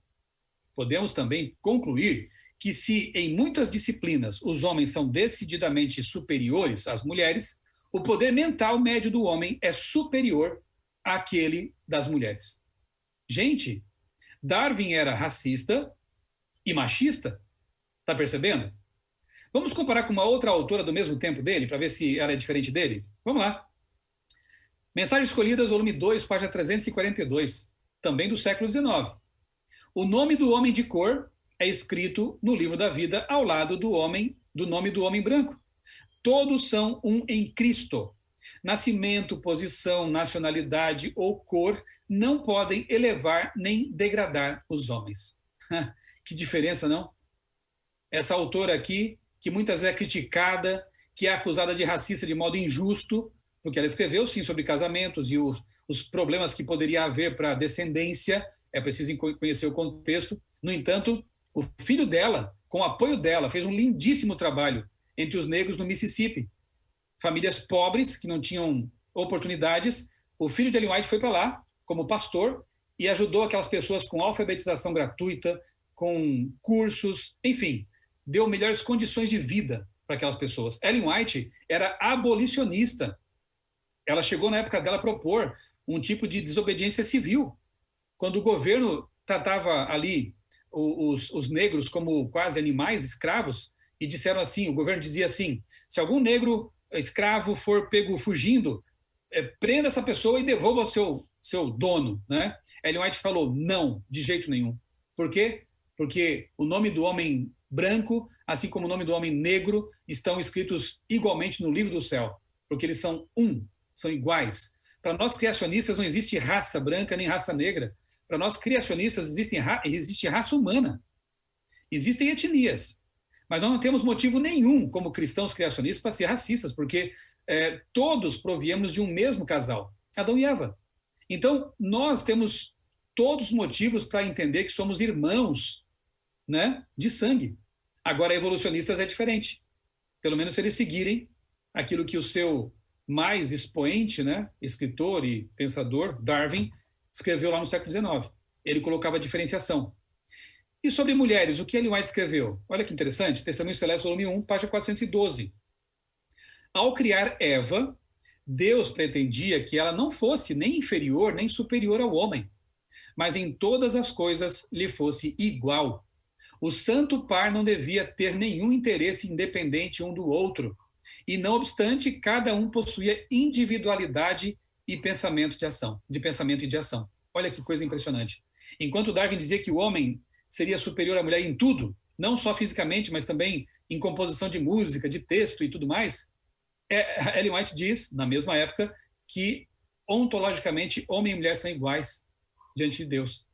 Podemos também concluir que se em muitas disciplinas os homens são decididamente superiores às mulheres, o poder mental médio do homem é superior àquele das mulheres. Gente, Darwin era racista e machista, está percebendo? Vamos comparar com uma outra autora do mesmo tempo dele, para ver se ela é diferente dele? Vamos lá. Mensagens Escolhidas, volume 2, página 342, também do século XIX. O nome do homem de cor é escrito no livro da vida ao lado do nome do homem branco. Todos são um em Cristo. Nascimento, posição, nacionalidade ou cor não podem elevar nem degradar os homens. Que diferença, não? Essa autora aqui, que muitas vezes é criticada, que é acusada de racista de modo injusto, porque ela escreveu, sim, sobre casamentos e os problemas que poderia haver para a descendência, é preciso conhecer o contexto. No entanto, o filho dela, com o apoio dela, fez um lindíssimo trabalho entre os negros no Mississippi. Famílias pobres, que não tinham oportunidades, o filho de Ellen White foi para lá, como pastor, e ajudou aquelas pessoas com alfabetização gratuita, com cursos, enfim, deu melhores condições de vida para aquelas pessoas. Ellen White era abolicionista. Ela chegou na época dela a propor um tipo de desobediência civil. Quando o governo tratava ali os negros como quase animais, escravos, e disseram assim, o governo dizia assim, se algum negro escravo for pego fugindo, prenda essa pessoa e devolva ao seu dono, né? Ellen White falou, não, de jeito nenhum. Por quê? Porque o nome do homem branco, assim como o nome do homem negro, estão escritos igualmente no livro do céu, porque eles são são iguais. Para nós criacionistas não existe raça branca nem raça negra. Para nós criacionistas existe raça humana. Existem etnias. Mas nós não temos motivo nenhum, como cristãos criacionistas, para ser racistas, porque todos proviemos de um mesmo casal, Adão e Eva. Então, nós temos todos os motivos para entender que somos irmãos, né, de sangue. Agora, evolucionistas é diferente. Pelo menos se eles seguirem aquilo que o seu mais expoente, né, escritor e pensador, Darwin, escreveu lá no século XIX. Ele colocava diferenciação. E sobre mulheres, o que Ellen White escreveu? Olha que interessante, Testemunho Celeste, volume 1, página 412. Ao criar Eva, Deus pretendia que ela não fosse nem inferior nem superior ao homem, mas em todas as coisas lhe fosse igual. O santo par não devia ter nenhum interesse independente um do outro, e não obstante, cada um possuía individualidade e pensamento e de ação. Olha que coisa impressionante. Enquanto Darwin dizia que o homem seria superior à mulher em tudo, não só fisicamente, mas também em composição de música, de texto e tudo mais, Ellen White diz, na mesma época, que ontologicamente homem e mulher são iguais diante de Deus.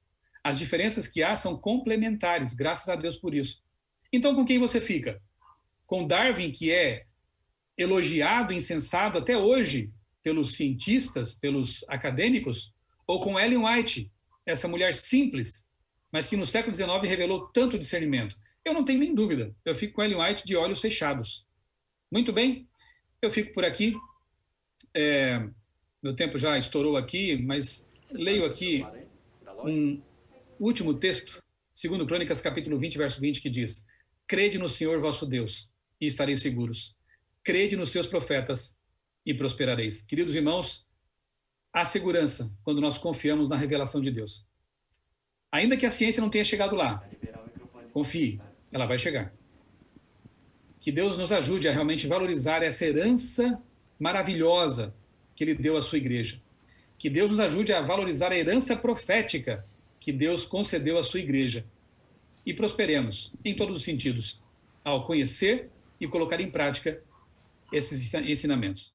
As diferenças que há são complementares, graças a Deus por isso. Então, com quem você fica? Com Darwin, que é elogiado, incensado até hoje pelos cientistas, pelos acadêmicos, ou com Ellen White, essa mulher simples, mas que no século XIX revelou tanto discernimento? Eu não tenho nem dúvida, eu fico com Ellen White de olhos fechados. Muito bem, Eu fico por aqui. Meu tempo já estourou aqui, mas leio aqui um último texto, 2 Crônicas, capítulo 20, verso 20, que diz: crede no Senhor vosso Deus e estareis seguros. Crede nos seus profetas e prosperareis. Queridos irmãos, há segurança quando nós confiamos na revelação de Deus. Ainda que a ciência não tenha chegado lá, confie, ela vai chegar. Que Deus nos ajude a realmente valorizar essa herança maravilhosa que Ele deu à sua igreja. Que Deus nos ajude a valorizar a herança profética que Deus concedeu à sua igreja. E prosperemos, em todos os sentidos, ao conhecer e colocar em prática esses ensinamentos.